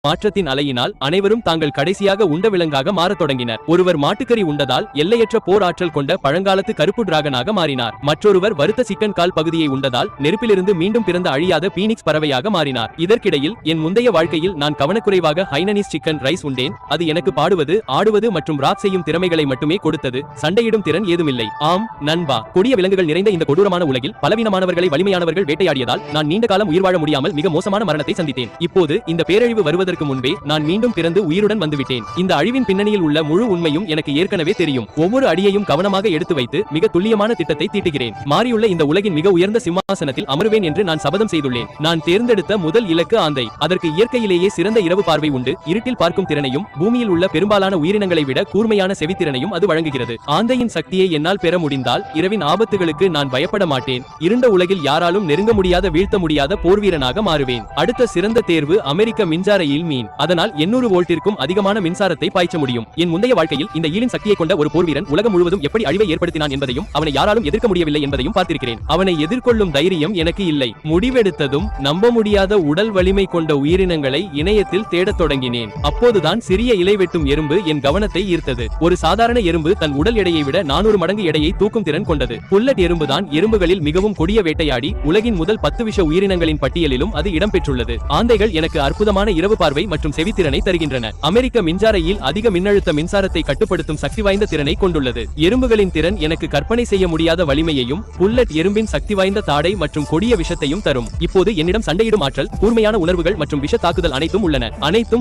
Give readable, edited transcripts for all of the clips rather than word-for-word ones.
மாற்றத்தின் அலையினால் அனைவரும் தாங்கள் கடைசியாக உண்ட விலங்காக மாறத் தொடங்கினர். ஒருவர் மாட்டுக்கறி உண்டதால் எல்லையற்ற போர் ஆற்றல் கொண்ட பழங்காலத்து கருப்பு டிராகனாக மாறினார். மற்றொருவர் வறுத்த சிக்கன் கால் பகுதியை உண்டதால் நெருப்பிலிருந்து மீண்டும் பிறந்த அழியாத பீனிக்ஸ் பறவையாக மாறினார். இதற்கிடையில் என் முந்தைய வாழ்க்கையில் நான் கவனக்குறைவாக ஹைனனீஸ் சிக்கன் ரைஸ் உண்டேன். அது எனக்கு பாடுவது, ஆடுவது மற்றும் ராப் செய்யும் திறமைகளை மட்டுமே கொடுத்தது. சண்டையிடும் திறன் ஏதுமில்லை. ஆம் நண்பா, கொடிய விலங்குகள் நிறைந்த இந்த கொடூரமான உலகில் பலவீனமானவர்களை வலிமையானவர்கள் வேட்டையாடியதால் நான் நீண்ட காலம் உயிர் வாழ முடியாமல் மிக மோசமான மரணத்தை சந்தித்தேன். இப்போது இந்த பேரழிவு வருவதற்கு முன்பே நான் மீண்டும் பிறந்து உயிருடன் வந்துவிட்டேன். இந்த அழிவின் பின்னணியில் உள்ள முழு உண்மையும் எனக்கு ஏற்கனவே தெரியும். ஒவ்வொரு அடியையும் கவனமாக எடுத்து வைத்து மிக துல்லியமான திட்டத்தை தீட்டுகிறேன். மாறியுள்ள இந்த உலகின் மிக உயர்ந்த சிம்மாசனத்தில் அமர்வேன் என்று நான் சபதம் செய்துள்ளேன். நான் தேர்ந்தெடுத்த முதல் இலக்கு ஆந்தை. அதற்கு இயற்கையிலேயே சிறந்த இரவு பார்வை உண்டு. இருட்டில் பார்க்கும் திறனையும் பூமியில் உள்ள பெரும்பாலான உயிரினங்களை விட கூர்மையான செவித்திறனையும் அது வழங்குகிறது. ஆந்தையின் சக்தியை என்னால் பெற முடிந்தால் இரவின் ஆபத்துகளுக்கு நான் பயப்பட மாட்டேன். இருண்ட உலகில் யாராலும் நெருங்க முடியாத, வீழ்த்த முடியாத போர்வீரனாக மாறுவேன். அடுத்த சிறந்த தேர்வு அமெரிக்க மின்சார ஈல் மீன். அதனால் 800 வோல்ட்டிற்கும் அதிகமான மின்சாரத்தை பாய்ச்ச முடியும். என் முந்தைய வாழ்க்கையில் இந்த ஈலின் சக்தியை கொண்ட ஒரு போர்வீரன் உலகம் முழுவதும் எப்படி அழிவை ஏற்படுத்தினான் என்பதையும் அவனை யாராலும் எதிர்க்க முடியவில்லை என்பதையும் பார்த்திருக்கிறேன். அவனை எதிர்கொள்ளும் தைரியம் எனக்கு இல்லை. முடிவெடுத்ததும் நம்ப முடியாத உடல் வலிமை கொண்ட உயிரினங்களை இணையத்தில் தேடத் தொடங்கினேன். அப்போதுதான் சிறிய இலை வெட்டும் எறும்பு என் கவனத்தை ஈர்த்தது. ஒரு சாதாரண எறும்பு தன் உடல் எடையை விட 400 மடங்கு எடையை தூக்கும் திறன் கொண்டது. புல்லட் எறும்புதான் எறும்புகளில் மிகவும் கொடிய வேட்டையாடி உலகின் முதல் 10 விஷ உயிரினங்களின் பட்டியலிலும் அது இடம்பெற்றுள்ளது. ஆந்தைகள் எனக்கு அற்புதமான இரவு பார்வை மற்றும் செவித்திறனை தருகின்றன. அமெரிக்க மின்சார ஈல் அதிக மின்னழுத்த மின்சாரத்தை கட்டுப்படுத்தும் சக்தி வாய்ந்த திறனை கொண்டுள்ளது. எறும்புகளின் திறன் எனக்கு கற்பனை செய்ய முடியாத வலிமையையும் புல்லட் எறும்பின் சக்தி வாய்ந்த தாடை மற்றும் கொடிய விஷத்தையும் தரும். இப்போது என்னிடம் சண்டையிடும் ஆற்றல், கூர்மையான உணர்வுகள் மற்றும் விஷ தாக்குதல் அனைத்தும்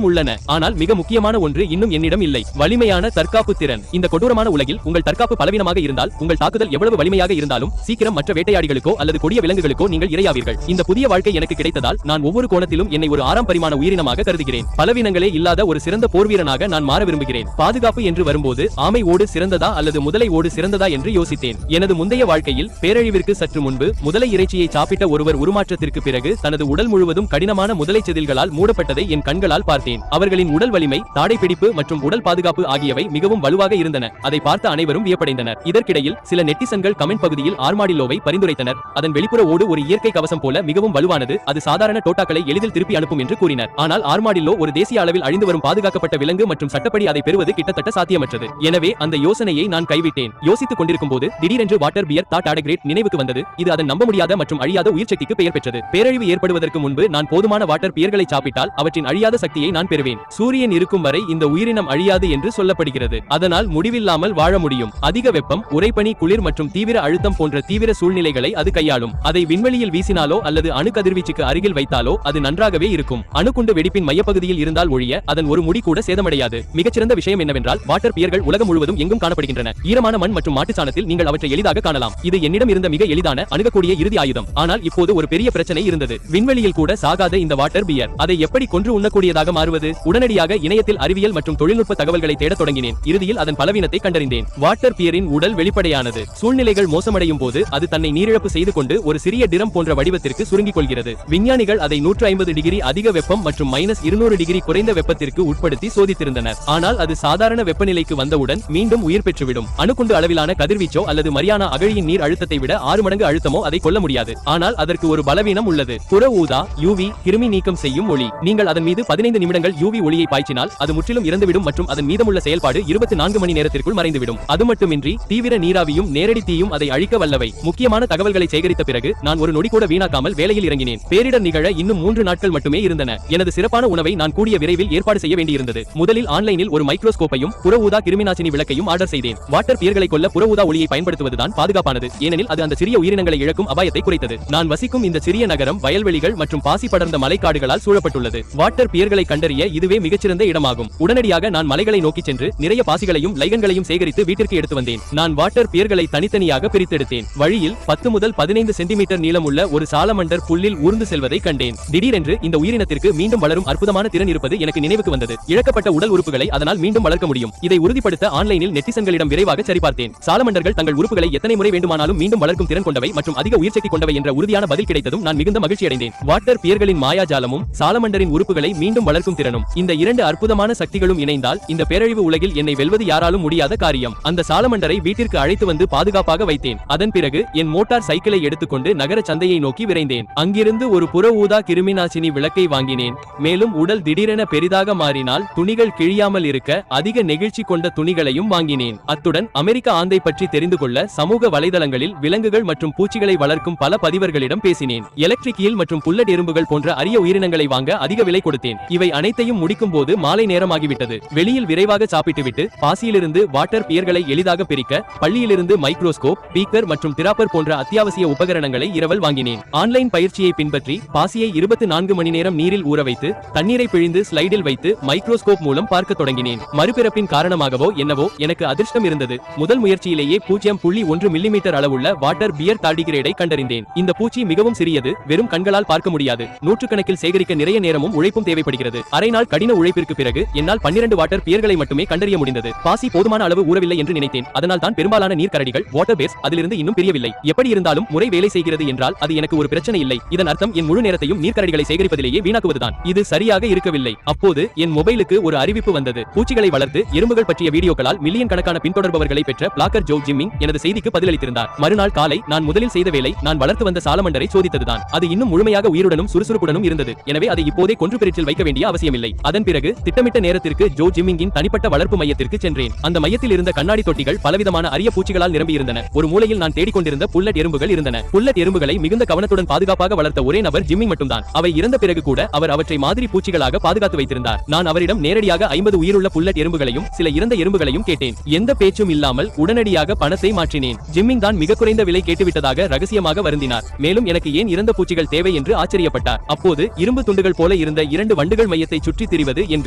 உள்ளன. ஆனால் மிக முக்கியமான ஒன்று இன்னும் என்னிடம் இல்லை. வலிமையான தற்காப்பு திறன். இந்த கொடூரமான உலகில் உங்கள் தற்காப்பு பலவீனமாக இருந்தால் உங்கள் தாக்குதல் எவ்வளவு வலிமையாக இருந்தாலும் சீக்கிரம் மற்ற வேட்டையாடிகளுக்கோ அல்லது கொடிய விலங்குகளுக்கோ நீங்கள் இரையாவீர்கள். இந்த புதிய வாழ்க்கை எனக்கு கிடைத்ததால் நான் ஒவ்வொரு கோணத்திலும் என்னை ஒரு 6 பரிமாண உயிரினமாக கருதுகிறேன். பலவீனங்களே இல்லாத ஒரு சிறந்த போர்வீரனாக நான் மாற விரும்புகிறேன். பாதுகாப்பு என்று வரும்போது ஆமை ஓடு சிறந்ததா அல்லது முதலை ஓடு சிறந்ததா என்று யோசித்தேன். எனது முந்தைய வாழ்க்கையில் பேரழிவிற்கு சற்று முன்பு முதலை இறைச்சியை சாப்பிட்ட ஒருவர் உருமாற்றத்திற்கு பிறகு தனது உடல் முழுவதும் கடினமான முதலை செதில்களால் மூடப்பட்டதை என் கண்களால் பார்த்தேன். அவர்களின் உடல் வலிமை, தாடை பிடிப்பு மற்றும் உடல் பாதுகாப்பு ஆகியவை மிகவும் வலுவாக இருந்தன. அதை பார்த்த அனைவரும் வியப்படைந்தனர். இதற்கிடையில் சில நெட்டிசன்கள் கமெண்ட் பகுதியில் ஆர்மாடில்லோவை பரிந்துரைத்தனர். அதன் வெளிப்புற ஓடு ஒரு இயற்கை கவசம் போல மிகவும் வலுவானது, அது சாதாரண டோட்டாக்களை எளிதில் திருப்பி அனுப்பும் என்று கூறினர். ஆனால் ஆர்மாடில்லோ ஒரு தேசிய அளவில் அழிந்து வரும் பாதுகாக்கப்பட்ட விலங்கு மற்றும் சட்டப்படி அதை பெறுவது கிட்டத்தட்ட சாத்தியமற்றது. எனவே அந்த யோசனையை நான் கைவிட்டேன். யோசித்துக் கொண்டிருக்கும் போது திடீரென்று வாட்டர் பியர் தாட் ஆடகிரேட் நினைவுக்கு வந்தது. இது அதன் நம்ப முடியாத மற்றும் அழியாத உயிர் சக்திக்கு பெயர் பெற்றது. பேரழிவு ஏற்படுவதற்கு முன்பு நான் போதுமான வாட்டர் பியர்களை சாப்பிட்டால் அவற்றின் அழியாத சக்தியை நான் பெறுவேன். சூரியன் இருக்கும் வரை இந்த உயிரினம் அழியாது என்று சொல்லப்படுகிறது. அதனால் முடிவில்லாமல் வாழ முடியும். அதிக வெப்பம், உறைபனி, குளிர் மற்றும் தீவிர அழுத்தம் போன்ற தீவிர சூழ்நிலைகளை அது கையாளும். அதை விண்வெளியில் வீசினாலோ அல்லது அணு கதிர்வீச்சுக்கு அருகில் வைத்தாலோ அது நன்றாகவே இருக்கும். அணுகுண்டு வெடிப்பின் மையப்பகுதியில் இருந்தால் ஒழிய அதன் ஒரு முடி கூட சேதமடையாது. மிகச்சிறந்த விஷயம் என்னவென்றால் வாட்டர் பியர்கள் உலகம் முழுவதும் எங்கும் காணப்படுகின்றன. ஈரமான மண் மற்றும் மாட்டு சாணத்தில் நீங்கள் அவற்றை எளிதாக காணலாம். இது என்னிடம் இருந்த மிக எளிதான, அணுகக்கூடிய இறுதி ஆயுதம். ஆனால் இப்போது ஒரு பெரிய பிரச்சனை இருந்தது. விண்வெளியில் கூட சாகாத இந்த வாட்டர் பியர் அதை எப்படி கொன்று உண்ணக்கூடியதாக மாறுவது? உடனடியாக இணையத்தில் அறிவியல் மற்றும் தொழில்நுட்ப தகவல்களை தேடத் தொடங்கினேன். இறுதியில் அதன் பலவீனத்தை கண்டறிந்தேன். வாட்டர் பியரின் உடல் வெளிப்படையானது. சூழ்நிலைகள் மோசமடையும் போது அது தன்னை நீரிழப்பு செய்து கொண்டு ஒரு சிறிய டிரம் போன்ற வடிவத்திற்கு சுருங்கிக் கொள்கிறது. விஞ்ஞானிகள் அதை 150 டிகிரி அதிக வெப்பம் மற்றும் -200 டிகிரி குறைந்த வெப்பத்திற்கு உட்படுத்தி சோதித்திருந்தனர். ஆனால் அது சாதாரண வெப்பநிலைக்கு வந்தவுடன் மீண்டும் உயிர் பெற்றுவிடும். அணுகுண்டு அளவிலான கதிர்வீச்சோ அல்லது மரியானா அகழியின் நீர் அழுத்தத்தை விட 6 மடங்கு அழுத்தமோ அதை கொல்ல முடியாது. ஆனால் அதற்கு ஒரு பலவீனம் உள்ளது. புற ஊதா யூவி கிருமி நீக்கம் செய்யும் ஒளி. நீங்கள் அதன் மீது 15 நிமிடங்கள் யூவி ஒளியை பாய்ச்சினால் அது முற்றிலும் இறந்துவிடும் மற்றும் அதன் மீதமுள்ள செயல்பாடு 24 மணி நேரத்திற்குள் மறைந்துவிடும். அது மட்டுமின்றி தீவிர நீராவியும் நேரடி தீயும் அதை அழிக்க வல்லவை. முக்கியமான தகவல்களை சேகரித்த பிறகு நான் ஒரு நொடி கூட வீணாக்காமல் வேலையில் இறங்கினேன். பேரிடர் நிகழ இன்னும் 3 நாட்கள் மட்டுமே இருந்தன. எனது சிறப்பான உணவை நான் கூடிய விரைவில் ஏற்பாடு செய்ய வேண்டியிருந்தது. முதலில் ஆன்லைனில் ஒரு மைக்ரோஸ்கோப்பையும் புற ஊதா கிருமிநாசினி விளக்கையும் ஆர்டர் செய்தேன். வாட்டர் பியர்களை கொல்ல புற ஊதா ஒளியை பயன்படுத்துவதுதான் பாதுகாப்பானது, ஏனெனில் அது அந்த சிறிய உயிரினங்களை இழக்கும் அபாயத்தை குறைத்தது. நான் வசிக்கும் இந்த சிறிய நகரம் வயல்வெளிகள் மற்றும் பாசி படர்ந்த மலைக்காடுகளால் சூழப்பட்டுள்ளது. வாட்டர் பியர்களை கண்டறிய இதுவே மிகச்சிறந்த இடமாகும். உடனடியாக நான் மலைகளை நோக்கி சென்று நிறைய பாசிகளையும் லைகன்களையும் சேகரித்து வீட்டிற்கு எடுத்து வந்தேன். நான் வாட்டர் பியர்களை தனித்தனியாக பிரித்தெடுத்தேன். வழியில் 10 முதல் 15 சென்டிமீட்டர் நீளமுள்ள ஒரு சாலமண்டர் புல்லில் ஊர்ந்து செல்வதை கண்டேன். திடீரென்று இந்த உயிரினத்திற்கு மீண்டும் வளரும் அற்புதமான திறன் இருப்பது எனக்கு நினைவுக்கு வந்தது. இழக்கப்பட்ட உடல் உறுப்புகளை அதனால் மீண்டும் வளர்க்க முடியும். இதை உறுதிப்படுத்த ஆன்லைனில் நெட்டிசன்களிடம் விரைவாக சரிபார்த்தேன். சாலமண்டர்கள் தங்கள் உறுப்புகளை எத்தனை முறை வேண்டுமானாலும் மீண்டும் வளர்க்கும் திறன் கொண்டவை மற்றும் அதிக உயிர் சக்தி கொண்டவை என்ற உறுதியான பதில் கிடைத்ததும் நான் மிகுந்த மகிழ்ச்சி அடைந்தேன். வாட்டர் பியர்களின் மாயாஜாலமும் சாலமண்டரின் உறுப்புகளை மீண்டும் வளர்க்கும் திறனும், இந்த 2 அற்புதமான சக்திகளும் இணைந்தால் இந்த பேரழிவு உலகில் என்னை வெல்வது யாராலும் முடியாத காரியம். அந்த சாலமண்டரை வீட்டிற்கு அழைத்து வந்து பாதுகாப்பாக வைத்தேன். அதன் பிறகு என் மோட்டார் சைக்கிளை எடுத்துக்கொண்டு நகர சந்தையை நோக்கி விரைந்தேன். அங்கிருந்து ஒரு புற ஊதா கிருமிநாசினி விளக்கை வாங்கினேன். மேலும் உடல் திடீரென பெரிதாக மாறினால் துணிகள் கிழியாமல் இருக்க அதிக நெகிழ்ச்சி கொண்ட துணிகளையும் வாங்கினேன். அத்துடன் அமெரிக்க ஆந்தை பற்றி தெரிந்து கொள்ள சமூக வலைதளங்களில் விலங்குகள் மற்றும் பூச்சிகளை வளர்க்கும் பல பதிவர்களிடம் பேசினேன். எலக்ட்ரிக் ஈல் மற்றும் புல்லட் எறும்புகள் போன்ற அரிய உயிரினங்களை வாங்க அதிக விலை கொடுத்தேன். இவை அனைத்தையும் முடிக்கும் போது மாலை நேரமாகிவிட்டது. வெளியில் விரைவாக சாப்பிட்டுவிட்டு பாசியிலிருந்து வாட்டர் பியர்களை எளிதாக பிரிக்க பள்ளியிலிருந்து மைக்ரோஸ்கோப், பீக்கர் மற்றும் திராப்பர் போன்ற அத்தியாவசிய உபகரணங்களை இரவல் வாங்கினேன். ஆன்லைன் பயிற்சியை பின்பற்றி பாசியை 24 மணி நேரம் நீரில் ஊற வைத்து தண்ணீரை பிழிந்து ஸ்லைடில் வைத்து மைக்ரோஸ்கோப் மூலம் பார்க்க தொடங்கினேன். மறுபிறப்பின் காரணமாகவோ என்னவோ எனக்கு அதிர்ஷ்டம் இருந்தது. முதல் முயற்சியிலேயே 0.1 மில்லிமீட்டர் அளவுள்ள வாட்டர் பியர் டார்டிகிரேடை கண்டறிந்தேன். இந்த பூச்சி மிகவும் சிறியது, வெறும் கண்களால் பார்க்க முடியாது. நூற்றுக்கணக்கில் சேகரிக்க நிறைய நேரமும் உழைப்பும் தேவைப்படுகிறது. அரை நாள் கடின உழைப்பிற்கு பிறகு என்னால் 12 வாட்டர் பியர்களை மட்டுமே கண்டறிய முடிந்தது. பாசி போதுமான அளவு ஊறவில்லை என்று நினைத்தேன். அதனால் தான் பெரும்பாலான நீர் கரடிகள் வாட்டர் பேஸ் அதிலிருந்து இன்னும் பிரியவில்லை. எப்படி இருந்தாலும் முறை வேலை செய்கிறது என்றால் அது எனக்கு ஒரு பிரச்சனை இல்லை. இதன் அர்த்தம் என் முழு நேரத்தையும் நீர்க்கரடிகளை சேகரிப்பதிலேயே வீணாக்குவதுதான். இது சரியாக இருக்கவில்லை. அப்போது என் மொபைலுக்கு ஒரு அறிவிப்பு வந்தது. பூச்சிகளை வளர்த்து எறும்புகள் பற்றிய வீடியோக்களால் மில்லியன் கணக்கான பின்தொடர்பவர்களை பெற்ற பிளாக்கர் ஜோ ஜிம்மிங் எனது செய்திக்கு பதிலளித்திருந்தார். மறுநாள் காலை நான் முதலில் செய்த வேலை நான் வளர்த்து வந்த சாலமண்டரை சோதித்ததுதான். அது இன்னும் முழுமையாக உயிருடனும் சுறுசுறுப்புடனும் இருந்தது. எனவே அதை இப்போதே கொன்று பிரிச்சில் வைக்க வேண்டிய அவசியமில்லை. அதன் பிறகு திட்டமிட்ட நேரத்திற்கு ஜோ ஜிம்மிங்கின் தனிப்பட்ட வளர்ப்பு மையத்திற்கு சென்றேன். அந்த மையத்தில் இருந்த கண்ணாடி தொட்டிகள் பலவிதமான அரிய பூச்சிகளால் நிரம்பியிருந்தன. ஒரு மூலையில் நான் தேடிக்கொண்டிருந்த புல்லட் எறும்புகள் இருந்தன. புல்லட் எறும்புகளை மிகுந்த கவனத்துடன் பாதுகாப்பாக வளர்த்த ஒரே நபர் ஜிம்மிங் மட்டும்தான். அவை இறந்த பிறகு கூட அவர் அவற்றை மாதிரி பூச்சிகளாக பாதுகாத்து வைத்திருந்தார். நான் அவரிடம் நேரடியாக 50 உயிருள்ள புல்லட் எறும்புகளையும் சில இறந்த எறும்புகளையும் கேட்டேன். எந்த பேச்சும் இல்லாமல் உடனடியாக பணத்தை மாற்றினேன். ஜிம்மிங் தான் மிக குறைந்த விலை கேட்டுவிட்டதாக ரகசியமாக வருந்தினார். மேலும் எனக்கு ஏன் இறந்த பூச்சிகள் தேவை என்று ஆச்சரியப்பட்டார். அப்போது இரும்பு துண்டுகள் போல இருந்த 2 வண்டுகள் மையத்தை சுற்றி திரிவது என்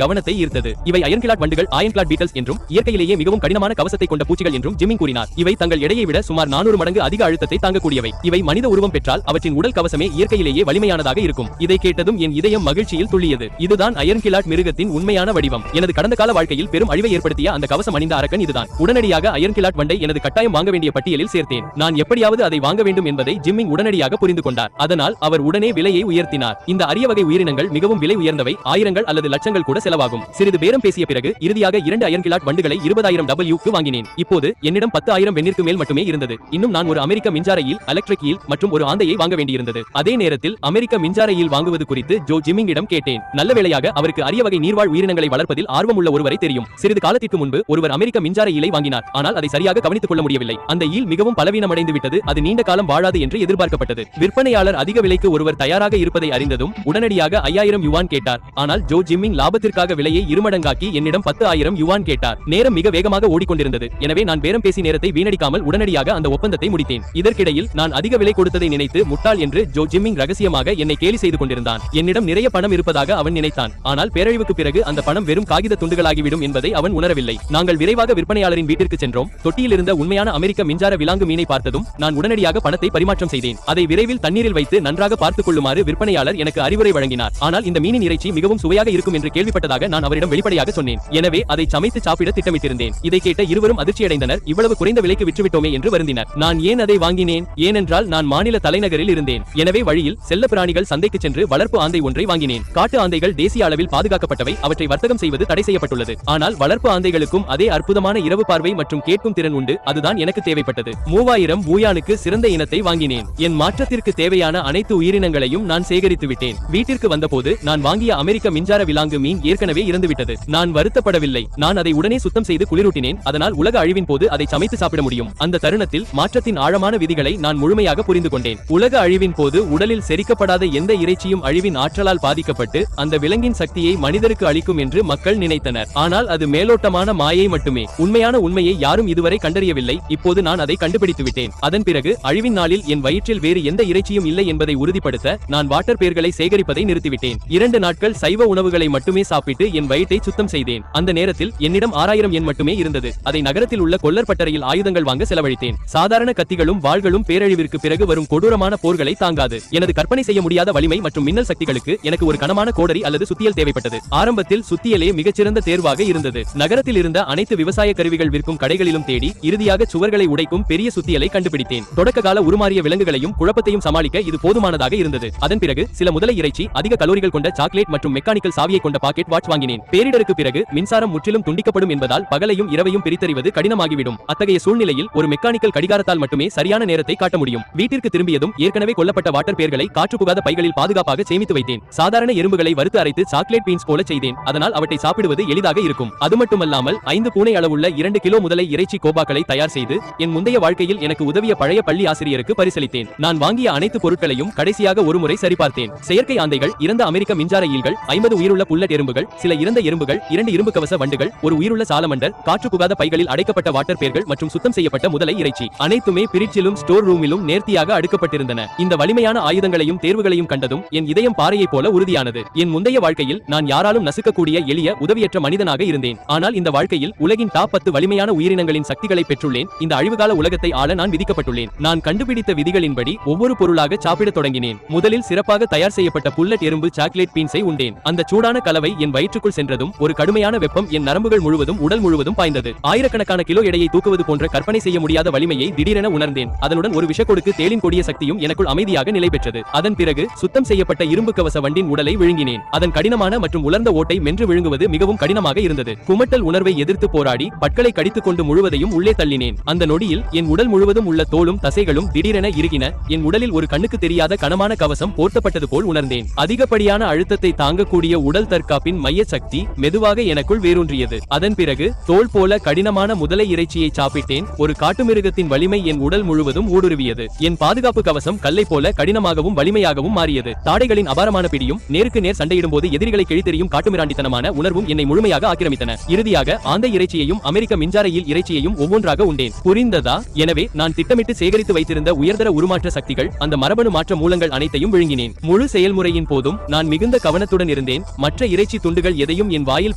கவனத்தை ஈர்த்தது. இவை அயன்கிளாட் வண்டுகள், அயன்கிளாட் பீட்டல்ஸ் என்றும் இயற்கையிலேயே மிகவும் கடினமான கவசத்தை கொண்ட பூச்சிகள் என்றும் ஜிம்மிங் கூறினார். இவை தங்கள் எடையை விட சுமார் 400 மடங்கு அதிக அழுத்தத்தை தாங்கக்கூடியவை. இவை மனித உருவம் பெற்றால் அவற்றின் உடல் கவசமே இயற்கையிலேயே வலிமையானதாக இருக்கும். இதை கேட்டதும் என் இதயம் மகிழ்ச்சியில் துள்ளியது. இதுதான் அயன்கிளாட் மிருகத்தின் உண்மையான வடிவம். எனது கடந்த கால வாழ்க்கையில் பெரும் அழிவை ஏற்படுத்திய அந்த கவசம் அணிந்த அரக்கன் இதுதான். உடனடியாக அயன்கிளாட் வண்டை எனது கட்டாயம் வாங்க வேண்டிய பட்டியலில் சேர்த்தேன். நான் எப்படியாவது அதை வாங்க வேண்டும் என்பதை ஜிம்மிங் உடனடியாக புரிந்து கொண்டார். அதனால் அவர் உடனே விலையை உயர்த்தினார். இந்த அரிய வகை உயிரினங்கள் மிகவும் விலை உயர்ந்தவை. ஆயிரங்கள் அல்லது லட்சங்கள் கூட செலவாகும். சிறிது பேரம் பேசிய பிறகு இறுதியாக 2 அயன்கிளாட் வண்டுகளை 20,000 W-க்கு வாங்கினேன். இப்போது என்னிடம் 10,000 வெண்ணிற்கு மேல் மட்டுமே இருந்தது. இன்னும் நான் ஒரு அமெரிக்க மின்சார ஈல், எலக்ட்ரிக் ஈல் மற்றும் ஒரு ஆந்தையை வாங்க வேண்டியிருந்தது. அதே நேரத்தில் அமெரிக்க மின்சார ஈல் வாங்குவது குறித்து ஜோ ஜிம்மிங்கிடம் கேட்டேன். நல்ல வேளையாக அவருக்கு அரிய வகை நீர்வாழ் உயிரினங்களை வளர்ப்பதில் ஆர்வம் உள்ள ஒருவரை தெரியும். சிறிது காலத்திற்கு முன்பு ஒருவர் அமெரிக்க மின்சார ஈலை வாங்கினார். ஆனால் அதை சரியாக கவனித்துக் கொள்ள முடியவில்லை. அந்த ஈல் மிகவும் பலவீனமடைந்து விட்டது. அது நீண்ட காலம் வாழாது என்று எதிர்பார்க்கப்பட்டது. விற்பனையாளர் அதிக விலைக்கு ஒருவர் தயாராக இருப்பதை அறிந்ததும் உடனடியாக 5,000 யுவான் கேட்டார். ஆனால் ஜோ ஜிம்மிங் லாபத்திற்காக விலையை இருமடங்காக்கி என்னிடம் 10,000 யுவான் கேட்டார். நேரம் மிக வேகமாக ஓடிக்கொண்டிருந்தது. எனவே நான் பேரம் பேசி நேரத்தை வீணடிக்காமல் உடனடியாக அந்த ஒப்பந்தத்தை முடித்தேன். இதற்கிடையில் நான் அதிக விலை கொடுத்ததை நினைத்து முட்டாள் என்று ஜோ ஜிம்மிங் ரகசியமாக என்னை கேலி செய்து கொண்டிருந்தான். என்னிடம் நிறைய பணம் இருப்பதாக அவன் நினைத்தான். ஆனால் பேரழிவுக்கு பிறகு அந்த பணம் வெறும் காகித துண்டுகளாகிவிடும் என்பதை அவன் உணரவில்லை. நாங்கள் விரைவாக விற்பனையாளரின் வீட்டிற்கு சென்றோம். தொட்டியில் இருந்த உண்மையான அமெரிக்க மின்சார விலாங்கு மீனை பார்த்ததும் நான் உடனடியாக பணத்தை பரிமாற்றம் செய்தேன். அதை விரைவில் தண்ணீரில் வைத்து நன்றாக பார்த்துக் கொள்ளுமாறு விற்பனையாளர் எனக்கு அறிவுரை வழங்கினார். ஆனால் இந்த மீனின் இறைச்சி மிகவும் சுவையாக இருக்கும் என்று கேள்விப்பட்டதாக நான் அவரிடம் வெளிப்படையாக சொன்னேன். எனவே அதை சமைத்து சாப்பிட திட்டமிட்டிருந்தேன். இதை கேட்ட இருவரும் அதிர்ச்சியடைந்தனர். இவ்வளவு குறைந்த விலைக்கு விற்றுவிட்டோமே என்று வருந்தினர். நான் ஏன் அதை வாங்கினேன்? ஏனென்றால் நான் மாநில தலைநகரில் இருந்தேன். எனவே வழியில் செல்ல பிராணிகள் சந்தைக்கு சென்று வளர்ப்பு ஆந்தை ஒன்றை வாங்கினேன். காட்டு ஆந்தைகள் தேசிய அளவில் பாதுகாக்கப்பட்டவை. அவற்றை வர்த்தகம் செய்வது தடை செய்யப்பட்டுள்ளது. ஆனால் வளர்ப்பு ஆந்தைகளுக்கும் அதே அற்புதமான இரவு பார்வை மற்றும் கேட்கும் திறன் உண்டு. அதுதான் எனக்கு தேவைப்பட்டது. 3000 பூயானுக்கு சிறந்த இனத்தை வாங்கினேன். என் மாற்றத்திற்கு தேவையான அனைத்து உயிரினங்களையும் நான் சேகரித்து விட்டேன். வீட்டிற்கு வந்தபோது நான் வாங்கிய அமெரிக்க மின்சார விலாங்கு மீன் ஏற்கனவே இறந்துவிட்டது. நான் வருத்தப்படவில்லை. நான் அதை உடனே சுத்தம் செய்து குளிரூட்டினேன். அதனால் உலக அழிவின் போது அதை சமைத்து சாப்பிட முடியும். அந்த தருணத்தில் மாற்றத்தின் ஆழமான விதிகளை நான் முழுமையாக புரிந்து கொண்டேன். உலக அழிவின் போது உடலில் செரிக்கப்படாத எந்த இறைச்சியும் அழிவின் ஆற்றலால் பாதிக்கப்பட்டு அந்த விலங்கின் சக்தியை மனிதருக்கு அளிக்கும் என்று மக்கள் நினைத்தனர். ஆனால் அது மேலோட்டமான மாயை மட்டுமே. உண்மையான உண்மையை யாரும் இதுவரை கண்டறியவில்லை. இப்போது நான் அதை கண்டுபிடித்து விட்டேன். அதன் பிறகு அழிவின் நாளில் என் வயிற்றில் வேறு எந்த இறைச்சியும் இல்லை என்பதை உறுதிப்படுத்த நான் வாட்டர் பேர்களை சேகரிப்பதை நிறுத்திவிட்டேன். 2 நாட்கள் சைவ உணவுகளை மட்டுமே சாப்பிட்டு என் வயிற்றை சுத்தம் செய்தேன். அந்த நேரத்தில் என்னிடம் 6000 எண் மட்டுமே இருந்தது. அதை நகரத்தில் உள்ள கொல்லர் பட்டறையில் ஆயுதங்கள் வாங்க செலவழித்தேன். சாதாரண கத்திகளும் வாள்களும் பேரழிவிற்கு பிறகு வரும் கொடூரமான போர்களை தாங்காது. எனது கற்பனை செய்ய முடியாத வலிமை மற்றும் மின்னல் சக்திகளுக்கு எனக்கு ஒரு கனமான கோடரி அல்லது சுத்தியல் தேவைப்பட்டது. ஆரம்பத்தில் சுத்தியலே மிகச்சிறந்த தேர்வாக இருந்தது. நகரத்தில் இருந்த அனைத்து விவசாய கருவிகள் விற்கும் கடைகளிலும் தேடி இறுதியாக சுவர்களை உடைக்கும் பெரிய சுத்தியலை கண்டுபிடித்தேன். தொடக்க கால உருமாறிய விலங்குகளையும் குழப்பத்தையும் சமாளிக்க இது போதுமானதாக இருந்தது. அதன் பிறகு சில முதலை இறைச்சி, அதிக கலோரிகள் கொண்ட சாக்லேட் மற்றும் மெக்கானிக்கல் சாவியை கொண்ட பாக்கெட் வாட்ச் வாங்கினேன். பேரிடருக்கு பிறகு மின்சாரம் முற்றிலும் துண்டிக்கப்படும் என்பதால் பகலையும் இரவையும் பிரித்தறிவது கடினமாகிவிடும். அத்தகைய சூழ்நிலையில் ஒரு மெக்கானிக்கல் கடிகாரத்தால் மட்டுமே சரியான நேரத்தை காட்ட முடியும். வீட்டிற்கு திரும்பியதும் ஏற்கனவே கொல்லப்பட்ட வாட்டர் பேர்களை காற்று புகாத பைகளில் பாதுகாப்பாக சேமித்து வைத்தேன். சாதாரண எறும்புகளை பழங்களை வறுத்து அரைத்து சாக்லேட் பீன்ஸ் போல செய்தேன். அதனால் அவற்றை சாப்பிடுவது எளிதாக இருக்கும். அது மட்டுமல்லாமல் 5 பூனை அளவுள்ள 2 கிலோ முதலை இறைச்சி கோபாக்களை தயார் செய்து என் முந்தைய வாழ்க்கையில் எனக்கு உதவிய பழைய பள்ளி ஆசிரியருக்கு பரிசளித்தேன். நான் வாங்கிய அனைத்து பொருட்களையும் கடைசியாக ஒருமுறை சரிபார்த்தேன். செயற்கை ஆந்தைகள், இறந்த அமெரிக்க மின்சார ஈல்கள், 50 உயிருள்ள புல்லட் எறும்புகள், சில இறந்த எறும்புகள், 2 இரும்பு கவச வண்டுகள், ஒரு உயிருள்ள சாலமண்டர், காற்று புகாத பைகளில் அடைக்கப்பட்ட வாட்டர் பேர்கள் மற்றும் சுத்தம் செய்யப்பட்ட முதலை இறைச்சி அனைத்துமே பிரிட்ஜிலும் ஸ்டோர் ரூமிலும் நேர்த்தியாக அடுக்கப்பட்டிருந்தன. இந்த வலிமையான ஆயுதங்களையும் தேர்வுகளையும் கண்டதும் என் இதயம் பாறையைப் போல உறுதியானது. என் முந்தைய வாழ்க்கையில் நான் யாராலும் நசுக்கக்கூடிய எளிய உதவியற்ற மனிதனாக இருந்தேன். ஆனால் இந்த வாழ்க்கையில் உலகின் டாப் 10 வலிமையான உயிரினங்களின் சக்திகளை பெற்றுள்ளேன். இந்த அழிவுகால உலகத்தை ஆள நான் விதிக்கப்பட்டுள்ளேன். நான் கண்டுபிடித்த விதிகளின்படி ஒவ்வொரு பொருளாக சாப்பிடத் தொடங்கினேன். முதலில் சிறப்பாக தயார் செய்யப்பட்ட புல்லட் எறும்பு சாக்லேட் பீன்ஸை உண்டேன். அந்த சூடான கலவை என் வயிற்றுக்குள் சென்றதும் ஒரு கடுமையான வெப்பம் என் நரம்புகள் முழுவதும் உடல் முழுவதும் பாய்ந்தது. ஆயிரக்கணக்கான கிலோ எடையை தூக்குவது போன்ற கற்பனை செய்ய முடியாத வலிமையை திடீரென உணர்ந்தேன். அதனுடன் ஒரு விஷக்கொடுக்கு தேளின் கொடிய சக்தியும் எனக்குள் அமைதியாக நிலை பெற்றது. அதன் பிறகு சுத்தம் செய்யப்பட்ட இரும்பு கவச வண்டின் உடலை விழுங்கினேன். அதன் கடினமான மற்றும் உலர்ந்த ஓட்டை மென்று விழுங்குவது மிகவும் கடினமாக இருந்தது. குமட்டல் உணர்வை எதிர்த்து போராடி பற்களை கடித்துக் கொண்டு முழுவதையும் உள்ளே தள்ளினேன். அந்த நொடியில் என் உடல் முழுவதும் உள்ள தோலும் தசைகளும் திடீரென இறுகின. என் உடலில் ஒரு கண்ணுக்கு தெரியாத கனமான கவசம் போர்த்தப்பட்டது போல் உணர்ந்தேன். அதிகப்படியான அழுத்தத்தை தாங்கக்கூடிய உடல் தற்காப்பின் மைய சக்தி மெதுவாக எனக்குள் வேரூன்றியது. அதன் பிறகு தோல் போல கடினமான முதலை இறைச்சியை சாப்பிட்டேன். ஒரு காட்டுமிருகத்தின் வலிமை என் உடல் முழுவதும் ஊடுருவியது. என் பாதுகாப்பு கவசம் கல்லை போல கடினமாகவும் வலிமையாகவும் மாறியது. தாடைகளின் அபாரமான பிடியும் நேருக்கு நேர் சண்டையிடும் போது எதிரிகளை கிழித்தெறியும் காட்டுமிராண்டித்தனமான உணர்வும் என்னை முழுமையாக ஆக்கிரமித்தன. இறுதியாக ஆந்தை இறைச்சியையும் அமெரிக்க மின்சார ஈல் இறைச்சியையும் ஒவ்வொன்றாக உண்டேன். புரிந்ததா? எனவே நான் திட்டமிட்டு சேகரித்து வைத்திருந்த உயர்தர உருமாற்ற சக்திகள், அந்த மரபணு மாற்ற மூலங்கள் அனைத்தையும் விழுங்கினேன். முழு செயல்முறையின் போதும் நான் மிகுந்த கவனத்துடன் இருந்தேன். மற்ற இறைச்சி துண்டுகள் எதையும் என் வாயில்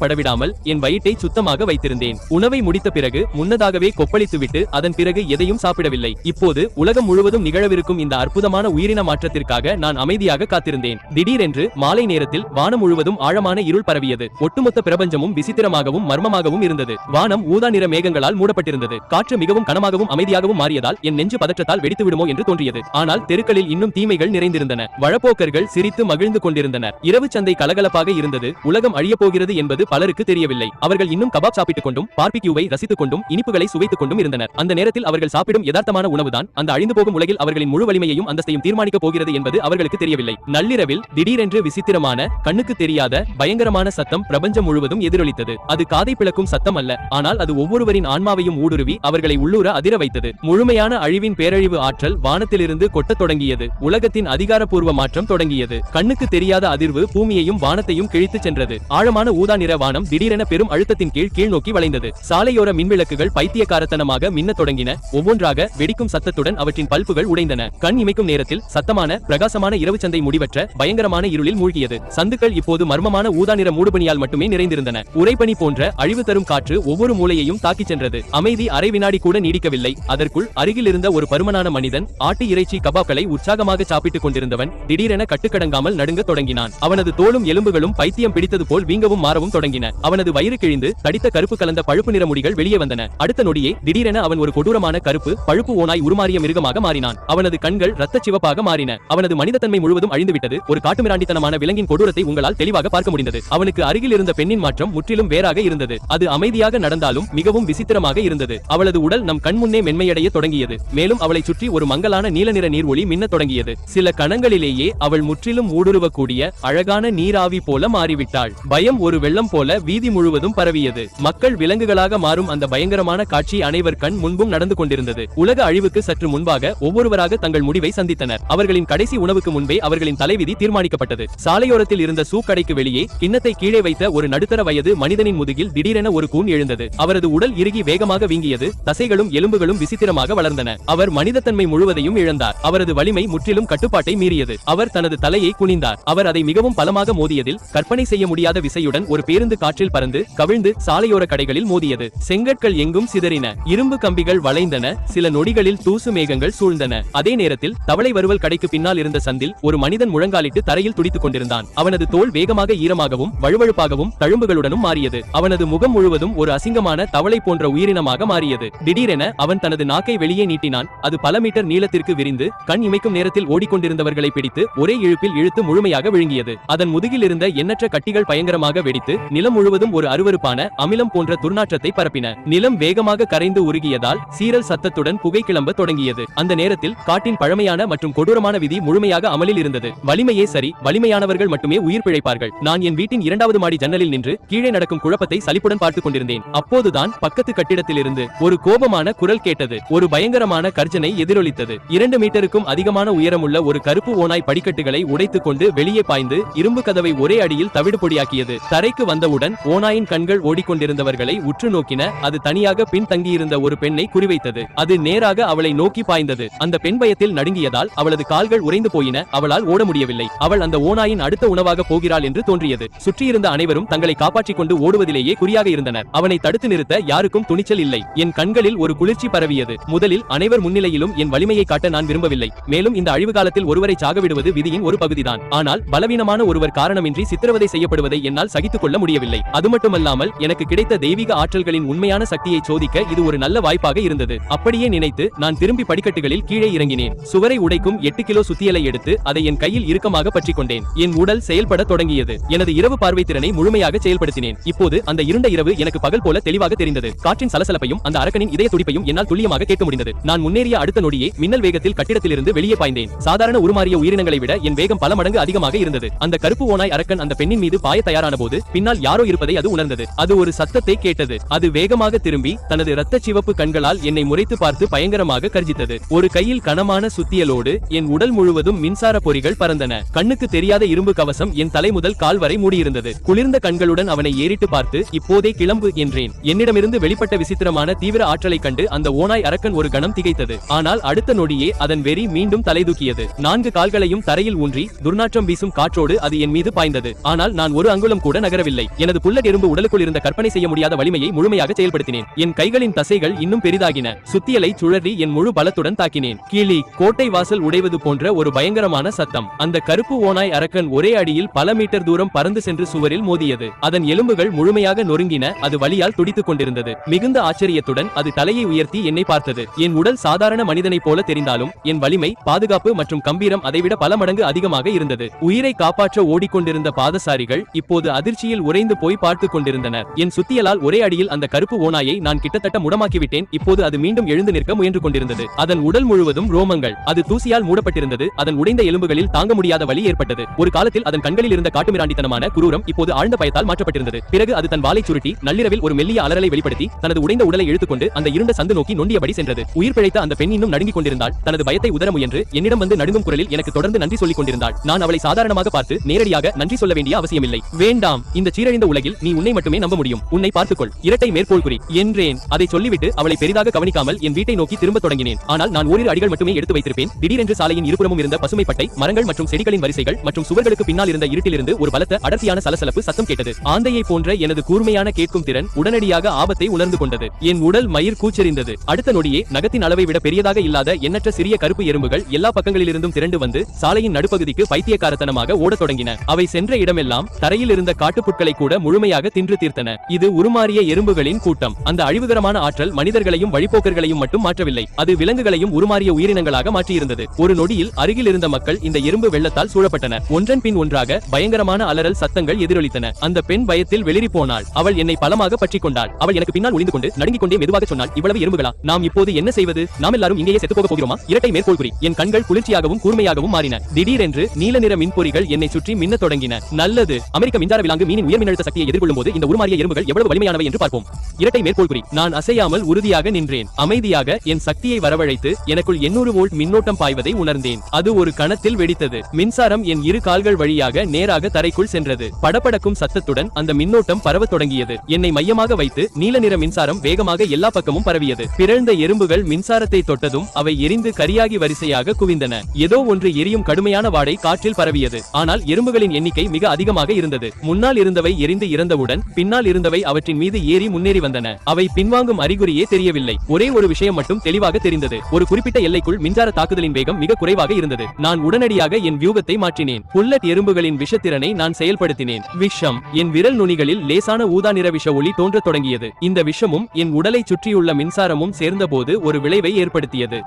படவிடாமல் என் வயிற்றை சுத்தமாக வைத்திருந்தேன். உணவை முடித்த பிறகு முன்னதாகவே கொப்பளித்துவிட்டு அதன் பிறகு எதையும் சாப்பிடவில்லை. இப்போது உலகம் முழுவதும் நிகழவிருக்கும் இந்த அற்புதமான உயிரின மாற்றத்திற்காக நான் அமைதியாக காத்திருந்தேன். திடீரென்று மாலை நேரத்தில் வானம் முழுவதும் ஆழமான இருள் பரவியது. ஒட்டுமொத்த பிரபஞ்சமும் விசித்திரமாகவும் மர்மமாகவும் இருந்தது. வானம் ஊதா நிற மேகங்களால் மூடப்பட்டிருந்தது. காற்று மிகவும் கனமாகவும் அமைதியாகவும் மாறியதால் என் நெஞ்சு பதற்றத்தால் வெடித்து விடுமோ என்று தோன்றியது. ஆனால் தெருக்களில் இன்னும் தீமைகள் நிறைந்திருந்தன. வழப்போக்கர்கள் சிரித்து மகிழ்ந்து கொண்டிருந்தனர். இரவு சந்தை கலகலப்பாக இருந்தது. உலகம் அழிய போகிறது என்பது பலருக்கு தெரியவில்லை. அவர்கள் இன்னும் கபாப் சாப்பிட்டுக் கொண்டும் பார்பிக்யூவை ரசித்துக் கொண்டும் இனிப்புகளை சுவைத்துக் கொண்டும் இருந்தனர். அந்த நேரத்தில் அவர்கள் சாப்பிடும் யதார்த்தமான உணவுதான் அந்த அழிந்து போகும் உலகில் அவர்களின் முழு வலிமையையும் அந்தஸ்தையும் தீர்மானிக்கப் போகிறது என்பது அவர்களுக்கு தெரியவில்லை. நள்ளிரவில் திடீரென்று விசித்திரமான, கண்ணுக்கு தெரியாத பயங்கரமான சத்தம் பிரபஞ்சம் முழுவதும் எதிரொலித்தது. அது காதை பிளக்கும் சத்தம் அல்ல, ஆனால் அது ஒவ்வொருவரின் ஆன்மாவையும் ஊடுருவி அவர்களை உள்ளூர அதிர வைத்தது. முழுமையான அழிவின் பேரழிவு ஆற்றல் வானத்திலிருந்து கொட்டத் தொடங்கியது. உலகத்தின் அதிகாரப்பூர்வ மாற்றம் தொடங்கியது. கண்ணுக்கு தெரியாத அதிர்வு பூமியையும் வானத்தையும் கிழித்துச் சென்றது. ஆழமான ஊதா நிற வானம் திடீரென பெரும் அழுத்தத்தின் கீழ் நோக்கி வளைந்தது. சாலையோர மின்விளக்குகள் பைத்தியக்காரத்தனமாக மின்னத் தொடங்கின. ஒவ்வொன்றாக வெடிக்கும் சத்தத்துடன் அவற்றின் பல்புகள் உடைந்தன. கண் இமைக்கும் நேரத்தில் சத்தமான பிரகாசமான இரவு சந்தை முடிவற்ற பயங்கரமான இருளில் மூழ்கியது. சந்துக்கள் இப்போது மர்மமான ஊதா நிற மூடுபனியால் மட்டுமே நிறைந்திருந்தன. உறைபனி போன்ற அழிவு தரும் காற்று ஒவ்வொரு மூலையையும் தாக்கிச் சென்றது. அமைதி அரை வினாடி கூட நீடிக்கவில்லை. அதற்குள் அருகில் இருந்த ஒரு பருமனான மனிதன் ஆட்டு இறைச்சி கபாப்களை உற்சாகமாக சாப்பிட்டுக் கொண்டிருந்தவன் திடீரென கட்டுக்கடங்காமல் நடுங்கத் தொடங்கினான். அவனது தோலும் எலும்புகளும் பைத்தியம் பிடித்தது போல் வீங்கவும் மாறவும் தொடங்கின. அவனது வயிறு கிழிந்து தடித்த கருப்பு கலந்த பழுப்பு நிற முடிகள் வெளியே வந்தன. அடுத்த நொடியே திடீரென அவன் ஒரு கொடூரமான கருப்பு பழுப்பு ஓனாய் உருமாறிய மிருகமாக மாறினான். அவனது கண்கள் இரத்த சிவப்பாக மாறின. அவனது மனிதத்தன்மை முழுவதும் அழிந்துவிட்டது. ஒரு காட்டுமிராண்டித்தனமான விலங்கின் கொடூரத்தை உங்களால் தெளிவாக பார்க்க முடிந்தது. அவனுக்கு அருகில் இருந்த பெண்ணின் மாற்றம் முற்றிலும் வேறாக இருந்தது. அது அமைதியாக நடந்தாலும் மிகவும் விசித்திரமாக இருந்தது. அவளது உடல் நம் கண் முன்னே மென்மையடைய தொடங்கியது. மேலும் அவளை சுற்றி ஒரு மங்கலான நீல நிற நீர்வொளி மின்னத் தொடங்கியது. சில கணங்களிலேயே அவள் முற்றிலும் ஊடுருவக்கூடிய அழகான நீராவி போல மாறிவிட்டாள். பயம் ஒரு வெள்ளம் போல வீதி முழுவதும் பரவியது. மக்கள் விலங்குகளாக மாறும் அந்த பயங்கரமான காட்சி அனைவர் கண் முன்பும் நடந்து கொண்டிருந்தது. உலக அழிவுக்கு சற்று முன்பாக ஒவ்வொருவராக தங்கள் முடிவை சந்தித்தனர். அவர்களின் கடைசி உணவுக்கு முன்பே அவர்களின் தலைவிதி தீர்மானிக்கப்பட்டது. சாலையோரத்தில் இருந்த சூக்கடைக்கு வெளியே கிண்ணத்தை கீழே வைத்த ஒரு நடுத்தர வயது மனிதனின் முதுகில் திடீரென ஒரு கூன் எழுந்தது. அவரது உடல் இறுகி வேகமாக வீங்கியது. தசைகளும் எலும்புகளும் விசித்திரமாக வளர்ந்தன. அவர் மனிதத்தன்மை முழுவதையும் இழந்தார். அவரது வலிமை முற்றிலும் கட்டுப்பாட்டை மீறியது. அவர் தனது தலையை குனிந்தார். அவர் அதை மிகவும் பலமாக மோதியதில் கற்பனை செய்ய முடியாத விசையுடன் ஒரு பேருந்து காற்றில் பறந்து கவிழ்ந்து சாலையோர கடைகளில் மோதியது. செங்கற்கள் எங்கும் சிதறின. இரும்பு கம்பிகள் வளைந்தன. சில நொடிகளில் தூசு மேகங்கள் சூழ்ந்தன. அதே நேரத்தில் தவளை வறுவல் கடைக்கு பின்னால் இருந்த சந்தில் ஒரு மனிதன் முழங்காலிட்டு தரையில் துடித்துக் கொண்டிருந்தான். அவனது தோல் வேகமாக ஈரமாகவும் வழுவழுப்பாகவும் தழும்புகளுடனும் மாறியது. அவனது முகம் முழுவதும் ஒரு அசிங்கமான தவளை போன்ற உயிரினமாக மாறியது. திடீரென அவன் தனது நாக்கை வெளியே நீட்டினான். அது பல மீட்டர் நீளத்திற்கு விரிந்து கண் இமைக்கும் நேரத்தில் ஓடிக்கொண்டிருந்தவர்களை பிடித்து ஒரே இழுப்பில் இழுத்து முழுமையாக விழுங்கியது. அதன் முதுகில் இருந்த எண்ணற்ற கட்டிகள் பயங்கரமாக வெடித்து நிலம் முழுவதும் ஒரு அருவருப்பான அமிலம் போன்ற துர்நாற்றத்தை பரப்பின. நிலம் வேகமாக கரைந்து உருகியதால் சீரல் சத்தத்துடன் புகை கிளம்ப தொடங்கியது. அந்த நேரத்தில் காட்டின் பழமையான மற்றும் கொடூரமான விதி முழுமையாக அமலில் இருந்தது. வலிமையே சரி, வலிமையானவர்கள் மட்டும் மட்டுமே உயிர் பிழைப்பார்கள். நான் என் வீட்டின் 2வது மாடி ஜன்னலில் நின்று கீழே நடக்கும் குழப்பத்தை சலிப்புடன் பார்த்துக் கொண்டிருந்தேன். அப்போதுதான் பக்கத்து கட்டிடத்திலிருந்து ஒரு கோபமான குரல் கேட்டது. ஒரு பயங்கரமான கர்ஜனை எதிரொலித்தது. 2 மீட்டருக்கும் அதிகமான உயரமுள்ள ஒரு கருப்பு ஓநாய் படிக்கட்டுகளை உடைத்துக் கொண்டு வெளியே பாய்ந்து இரும்பு கதவை ஒரே அடியில் தவிடுபொடியாக்கியது. தரைக்கு வந்தவுடன் ஓநாயின் கண்கள் ஓடிக்கொண்டிருந்தவர்களை உற்று நோக்கின. அது தனியாக பின் தங்கியிருந்த ஒரு பெண்ணை குறிவைத்தது. அது நேராக அவளை நோக்கி பாய்ந்தது. அந்த பெண் பயத்தில் நடுங்கியதால் அவளது கால்கள் உறைந்து போயின. அவளால் ஓட முடியவில்லை. அவள் அந்த ஓநாயின் அடுத்த உணவாக போகிறாள் என்று தோன்றியது. சுற்றியிருந்த அனைவரும் தங்களை காப்பாற்றிக் கொண்டு ஓடுவதிலேயே குறியாக இருந்தனர். அவனை தடுத்து நிறுத்த யாருக்கும் துணிச்சல் இல்லை. என் கண்களில் ஒரு குளிர்ச்சி பரவியது. முதலில் அனைவர் முன்னிலையிலும் என் வலிமையை காட்ட நான் விரும்பவில்லை. மேலும் இந்த அழிவு காலத்தில் ஒருவரை சாகவிடுவது விதியின் ஒரு பகுதிதான். ஆனால் பலவீனமான ஒருவர் காரணமின்றி சித்திரவதை செய்யப்படுவதை என்னால் சகித்துக் கொள்ள முடியவில்லை. அது மட்டுமல்லாமல் எனக்கு கிடைத்த தெய்வீக ஆற்றல்களின் உண்மையான சக்தியை சோதிக்க இது ஒரு நல்ல வாய்ப்பாக இருந்தது. அப்படியே நினைத்து நான் திரும்பி படிக்கட்டுகளில் கீழே இறங்கினேன். சுவரை உடைக்கும் 8 கிலோ சுத்தியலை எடுத்து அதை என் கையில் இறுக்கமாக பற்றிக் கொண்டேன். என் உடல் செயல்பட தொடங்கியது. எனது இரவு பார்வை திறனை முழுமையாக செயல்படுத்தினேன். இப்போது அந்த இருண்ட இரவு எனக்கு பகல் போல தெளிவாக தெரிந்தது. காற்றின் சலசலப்பையும் அந்த அரக்கனின் இதய துடிப்பையும் என்னால் துல்லியமாக கேட்க முடிந்தது. நான் முன்னேறிய அடுத்த நொடியே மின்னல் வேகத்தில் கட்டிடத்திலிருந்து வெளியே பாய்ந்தேன். சாதாரண உருமாறிய உயிரினங்களை விட என் வேகம் பல மடங்கு அதிகமாக இருந்தது. அந்த கருப்பு ஓநாய் அரக்கன் அந்த பெண்ணின் மீது பாய தயாரான போது பின்னால் யாரோ இருப்பதை அது உணர்ந்தது. அது ஒரு சத்தத்தை கேட்டது. அது வேகமாக திரும்பி தனது இரத்த சிவப்பு கண்களால் என்னை முறைத்து பார்த்து பயங்கரமாக கர்ஜித்தது. ஒரு கையில் கனமான சுத்தியலோடு என் உடல் முழுவதும் மின்சார பொறிகள் பறந்தன. கண்ணுக்கு தெரியாத இரும்பு கவசம் என் தலை முதல் கால் வரை மூடியிருந்தது. குளிர்ந்த கண்களுடன் அவனை ஏறிட்டு பார்த்து இப்போதே கிளம்பு என்றேன். என்னிடமிருந்து வெளிப்பட்ட விசித்திரமான தீவிர ஆற்றலை கண்டு அந்த ஓநாய் அரக்கன் ஒரு கணம் திகைத்தது. ஆனால் அடுத்த நொடியே அதன் வெறி மீண்டும் தலைதூக்கியது. 4 கால்களையும் தரையில் ஊன்றி துர்நாற்றம் வீசும் காற்றோடு அது என் மீது பாய்ந்தது. ஆனால் நான் ஒரு அங்குலம் கூட நகரவில்லை. எனது புல்லட் எறும்பு உடலுக்குள் இருந்த கற்பனை செய்ய முடியாத வலிமையை முழுமையாக செயல்படுத்தினேன். என் கைகளின் தசைகள் இன்னும் பெரிதாகின. சுத்தியலை சுழறி என் முழு பலத்துடன் தாக்கினேன். கீழி கோட்டை வாசல் உடைவது போன்ற ஒரு பயங்கரமான சத்தம். அந்த கருப்பு ஓநாய் அரக்கன் ஒரே அடியில் பல மீட்டர் தூரம் பறந்து சென்று சுவரில் மோதியது. அதன் எலும்புகள் முழுமையாக நொறுங்கின. அது வலியால் துடித்துக் கொண்டிருந்தது. மிகுந்த ஆச்சரியத்துடன் அது தலையை உயர்த்தி என்னை பார்த்தது. என் உடல் சாதாரண மனிதனைப் போல தெரிந்தாலும் என் வலிமை, பாதுகாப்பு மற்றும் கம்பீரம் அதைவிட பல மடங்கு அதிகமாக இருந்தது. உயிரை காப்பாற்ற ஓடிக்கொண்டிருந்த பாதசாரிகள் இப்போது அதிர்ச்சியில் உறைந்து போய் பார்த்துக் கொண்டிருந்தனர். என் சுத்தியலால் ஒரே அடியில் அந்த கருப்பு ஓநாயை நான் கிட்டத்தட்ட முடமாக்கிவிட்டேன். இப்போது அது மீண்டும் எழுந்து நிற்க முயன்று கொண்டிருந்தது. அதன் உடல் முழுவதும் ரோமங்கள். அது தூசியால் மூடப்பட்டிருந்தது. அதன் உடைந்த எலும்புகளில் தாங்க முடியாத வலி ஏற்பட்டது. ஒரு காலத்தில் அதன் கண்களில் இருந்த காட்டுமிராண்டித்தனமான குரூரம் இப்போது ஆழ்ந்த பயத்தால் மாற்றப்பட்டிருந்தது. பிறகு அது தன் வாளை சுருட்டி நள்ளிரவில் ஒரு மெல்லிய அலறலை வெளிப்படுத்தி தனது உடைந்த உடலை இழுத்துக்கொண்டு அந்த இருண்ட சந்து நோக்கி நொண்டியபடி சென்றது. உயிர் பிழைத்த அந்த பெண் இன்னும் நடுங்கிக் கொண்டிருந்தாள். தனது பயத்தை உதர முயன்று என்னிடம் வந்து நடுங்கும் குரலில் எனக்கு தொடர்ந்து நன்றி சொல்லிக் கொண்டிருந்தாள். நான் அவளை சாதாரணமாக பார்த்து நேரடியாக நன்றி சொல்ல வேண்டிய அவசியமில்லை. வேண்டாம், இந்த சீரழிந்த உலகில் நீ உன்னை மட்டுமே நம்ப முடியும். உன்னை பார்த்துக்கொள், இரட்டை மேற்கோள் குறி என்றேன். அதை சொல்லிவிட்டு அவளை பெரிதாக கவனிக்காமல் என் வீட்டை நோக்கி திரும்ப தொடங்கினேன். ஆனால் நான் ஓரிரு அடிகள் மட்டுமே எடுத்து வைத்திருப்பேன். திடீரென்று சாலையின் இருபுறமும் இருந்த பசுமை பட்டை மரங்கள் மற்றும் செடிகளின் வரிசைகள் மற்றும் சுவர்களுக்கு பின்னால் இருந்த இருட்டிலிருந்து ஒரு பலத்த அடர்த்தியான சலசலப்பு சத்தம் கேட்டது. ஆந்தையை போன்ற எனது கூர்மையான கேட்கும் திறன் உடனடியாக ஆபத்தை உணர்ந்து கொண்டது. என் உடல் மயிர் கூச்செறிந்தது. அடுத்த நொடியே நகத்தின் அளவை விட பெரியதாக இல்லாத எண்ணற்ற சிறிய கருப்பு எறும்புகள் எல்லா பக்கங்களிலிருந்தும் திரண்டு வந்து சாலையின் நடுப்பகுதிக்கு பைத்தியக்காரத்தனமாக ஓடத் தொடங்கின. அவை சென்ற இடமெல்லாம் தரையில் இருந்த காட்டுப்புட்களை கூட முழுமையாக தின்று தீர்த்தன. இது உருமாறிய எறும்புகளின் கூட்டம். அந்த அழிவுகரமான ஆற்றல் மனிதர்களையும் வழிபோக்கர்களையும் மட்டும் மாற்றவில்லை. அது விலங்குகளையும் உருமாறிய உயிரினங்களாக மாற்றியிருந்தது. ஒரு நொடியில் அருகில் இருந்த மக்கள் இந்த எறும்பு வெள்ளத்தால் சூழப்பட்டனர். ஒன்றன் பின் ஒன்றாக பயங்கரமான அலறல் சத்தங்கள் எதிரொலித்தன. அந்த பெண் பயத்தில் வெளிரி போனாள். அவள் என்னை பலமாக பற்றிக் கொண்டாள். அவள் எனக்கு பின்னால் ஒளிந்து கொண்டு நடுங்கிக் கொண்டே மெதுவாக சொன்னாள், இவ்வளவு எறும்புகளா? நாம் இப்போது என்ன செய்வது? நாம் எல்லாரும் இங்கேயே செத்து போக போகிறோமா? இரட்டை மேற்கோள் குறி. என் கண்கள் குளிர்ச்சியாகவும் கூர்மையாகவும் மாறின. திடீரென்று நீல நிற மின்பொறிகள் என்னை சுற்றி மின்ன தொடங்கின. நல்லது, அமெரிக்க மின்சார விலாங்கு மீனின் உயர் மின்னழுத்த சக்தியை எதிர்கொள்ளும் போது இந்த உருமாறிய எறும்புகள் எவ்வளவு வலிமையானவை என்று பார்ப்போம். இரட்டை மேற்கோள் குறி. நான் அசையாமல் உறுதியாக நின்றேன். அமைதியாக என் சக்தியை வரவழைத்து எனக்குள் 800 வோல்ட் மின்னோட்டம் பாய்வதை உணர்ந்தேன். அது ஒரு கணத்தில் வெடித்தது. மின்சாரம் என் இரு கால்கள் வழியாக நேராக தரைக்குள் சென்றது. படபடக்கும் சத்தத்துடன் அந்த மின்னோட்டம் பரவ தொடங்கியது. என்னை மையமாக வைத்து நீல நிற மின்சாரம் வேகமாக எல்லா பக்கமும் பரவியது. பிறழ்ந்த எறும்புகள் மின்சாரத்தை தொட்டதும் அவை எரிந்து கரியாகி வரிசையாக குவிந்தன. ஏதோ ஒன்று எரியும் கடுமையான வாடை காற்றில் பரவியது. ஆனால் எறும்புகளின் எண்ணிக்கை மிக அதிகமாக இருந்தது. முன்னால் இருந்தவை எரிந்து இறந்தவுடன் பின்னால் இருந்தவை அவற்றின் மீது ஏறி முன்னேறி வந்தன. அவை பின்வாங்கும் அறிகுறியே தெரியவில்லை. ஒரே ஒரு விஷயம் மட்டும் தெளிவாக தெரிந்தது. ஒரு குறிப்பிட்ட எல்லைக்குள் மின்சார தாக்குதலின் வேகம் மிக குறைவாக இருந்தது. நான் உடனடியாக என் வியூகத்தை மாற்றினேன். புல்லட் எறும்புகளின் விஷத்திறனை நான் செயல்படுத்தினேன். விஷம். என் விரல் நுனிகளில் லேசான ஊதா நிற விஷ ஒளி தோன்றத் தொடங்கியது. இந்த விஷமும் என் உடலை சுற்றியுள்ள மின்சாரமும் சேர்ந்தபோது ஒரு விளைவை ஏற்படுத்தியது.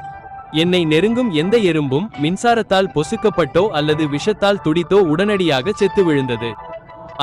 என்னை நெருங்கும் எந்த எறும்பும் மின்சாரத்தால் பொசுக்கப்பட்டோ அல்லது விஷத்தால் துடித்தோ உடனடியாக செத்து விழுந்தது.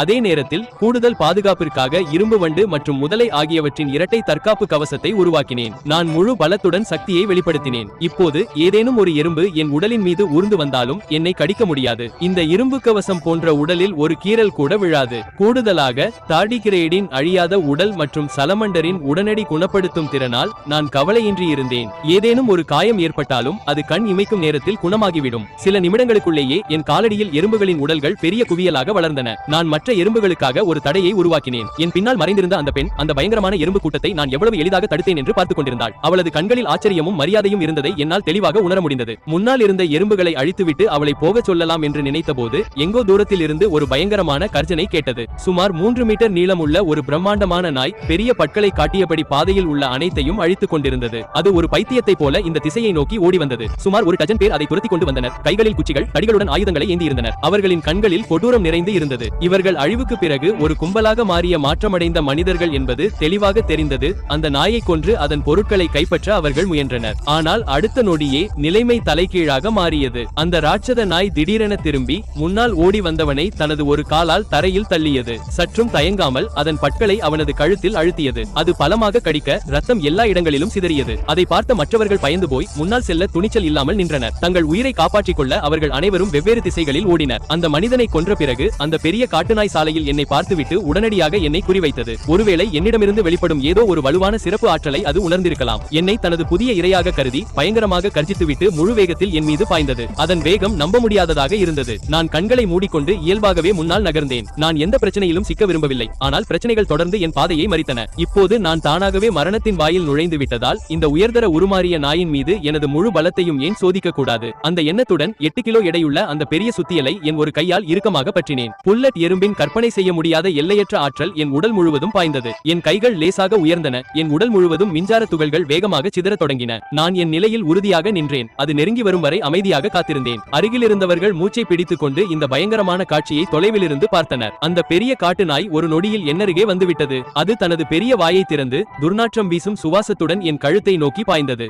அதே நேரத்தில் கூடுதல் பாதுகாப்பிற்காக இரும்பு வண்டு மற்றும் முதலை ஆகியவற்றின் இரட்டை தற்காப்பு கவசத்தை உருவாக்கினேன். நான் முழு பலத்துடன் சக்தியை வெளிப்படுத்தினேன். இப்போது ஏதேனும் ஒரு எறும்பு என் உடலின் மீது ஊர்ந்து வந்தாலும் என்னை கடிக்க முடியாது. இந்த இரும்பு கவசம் போன்ற உடலில் ஒரு கீறல் கூட விழாது. கூடுதலாக தார்டிகிரேடின் அழியாத உடல் மற்றும் சலமண்டரின் உடனடி குணப்படுத்தும் திறனால் நான் கவலையின்றி இருந்தேன். ஏதேனும் ஒரு காயம் ஏற்பட்டாலும் அது கண் இமைக்கும் நேரத்தில் குணமாகிவிடும். சில நிமிடங்களுக்குள்ளேயே என் காலடியில் எறும்புகளின் உடல்கள் பெரிய குவியலாக வளர்ந்தன. நான் மற்ற எறும்புகளுக்காக ஒரு தடையை உருவாக்கினேன். என் பின்னால் மறைந்திருந்த அந்த பெண் அந்த பயங்கரமான எறும்பு கூட்டத்தை நான் எவ்வளவு எளிதாக தடுத்தேன் என்று பார்த்துக் கொண்டிருந்தாள். அவளது கண்களில் ஆச்சரியமும் மரியாதையும் இருந்ததை என்னால் தெளிவாக உணர முடிந்தது. முன்னால் இருந்த எறும்புகளை அழித்துவிட்டு அவளை போகச் சொல்லலாம் என்று நினைத்தபோது எங்கோ தூரத்தில் இருந்து ஒரு பயங்கரமான கர்ஜனை கேட்டது. சுமார் 3 மீட்டர் நீளமுள்ள ஒரு பிரம்மாண்டமான நாய் பெரிய பற்களை காட்டியபடி பாதையில் உள்ள அனைத்தையும் அழித்துக் கொண்டிருந்தது. அது ஒரு பைத்தியத்தை போல இந்த திசையை நோக்கி ஓடி வந்தது. சுமார் ஒரு டஜன் பேர் அதை துரத்தி கொண்டு வந்தனர். கைகளில் குச்சிகள், தடிகளுடன் ஆயுதங்களை ஏந்தி இருந்தனர். அவர்களின் கண்களில் கொடூரம் நிறைந்து இருந்தது. இவர்கள் அழிவுக்கு பிறகு ஒரு கும்பலாக மாறிய மாற்றமடைந்த மனிதர்கள் என்பது தெளிவாக தெரிந்தது. அந்த நாயை கொன்று அதன் பொருட்களை கைப்பற்ற அவர்கள் முயன்றனர். ஆனால் அடுத்த நொடியே நிலைமை தலைகீழாக மாறியது. அந்த ராட்சத நாய் திடீரென திரும்பி முன்னால் ஓடி வந்தவனை தனது ஒரு காலால் தரையில் தள்ளியது. சற்றும் தயங்காமல் அதன் பற்களை அவனது கழுத்தில் அழுத்தியது. அது பலமாக கடிக்க ரத்தம் எல்லா இடங்களிலும் சிதறியது. அதை பார்த்த மற்றவர்கள் பயந்து போய் முன்னால் செல்ல துணிச்சல் இல்லாமல் நின்றனர். தங்கள் உயிரை காப்பாற்றிக் கொள்ள அவர்கள் அனைவரும் வெவ்வேறு திசைகளில் ஓடினர். அந்த மனிதனை கொன்ற பிறகு அந்த பெரிய காட்டுநாய் சாலையில் என்னை பார்த்துவிட்டு உடனடியாக என்னை குறிவைத்தது. ஒருவேளை என்னிடமிருந்து வெளிப்படும் ஏதோ ஒரு வலுவான சிறப்பு ஆற்றலை அது உணர்ந்திருக்கலாம். என்னை தனது புதிய இரையாக கருதி பயங்கரமாக கர்ஜித்துவிட்டு முழு வேகத்தில் என் மீது பாய்ந்தது. அதன் வேகம் நம்ப முடியாததாக இருந்தது. நான் கண்களை மூடிக்கொண்டு இயல்பாகவே முன்னால் நகர்ந்தேன். நான் எந்த பிரச்சனையிலும் சிக்க விரும்பவில்லை. ஆனால் பிரச்சனைகள் தொடர்ந்து என் பாதையை மறித்தன. இப்போது நான் தானாகவே மரணத்தின் வாயில் நுழைந்து விட்டதால் இந்த உயர்தர உருமாறிய நாயின் மீது எனது முழு பலத்தையும் ஏன் சோதிக்க கூடாது? அந்த எண்ணத்துடன் 8 கிலோ எடையுள்ள அந்த பெரிய சுத்தியலை என் ஒரு கையால் இறுக்கமாக பற்றினேன். புல்லட் எறும்பின் கற்பனை செய்ய முடியாத எல்லையற்ற ஆற்றல் என் உடல் முழுவதும் பாய்ந்தது. என் கைகள் லேசாக உயர்ந்தன. என் உடல் முழுவதும் மின்சார துகள்கள் வேகமாக சிதற தொடங்கின. நான் என் நிலையில் உறுதியாக நின்றேன். அது நெருங்கி வரும் வரை அமைதியாக காத்திருந்தேன். அருகில் இருந்தவர்கள் மூச்சை பிடித்துக் கொண்டு இந்த பயங்கரமான காட்சியை தொலைவிலிருந்து பார்த்தனர். அந்த பெரிய காட்டு நாய் ஒரு நொடியில் என்னருகே வந்துவிட்டது. அது தனது பெரிய வாயை திறந்து துர்நாற்றம் வீசும் சுவாசத்துடன் என் கழுத்தை நோக்கி பாய்ந்தது.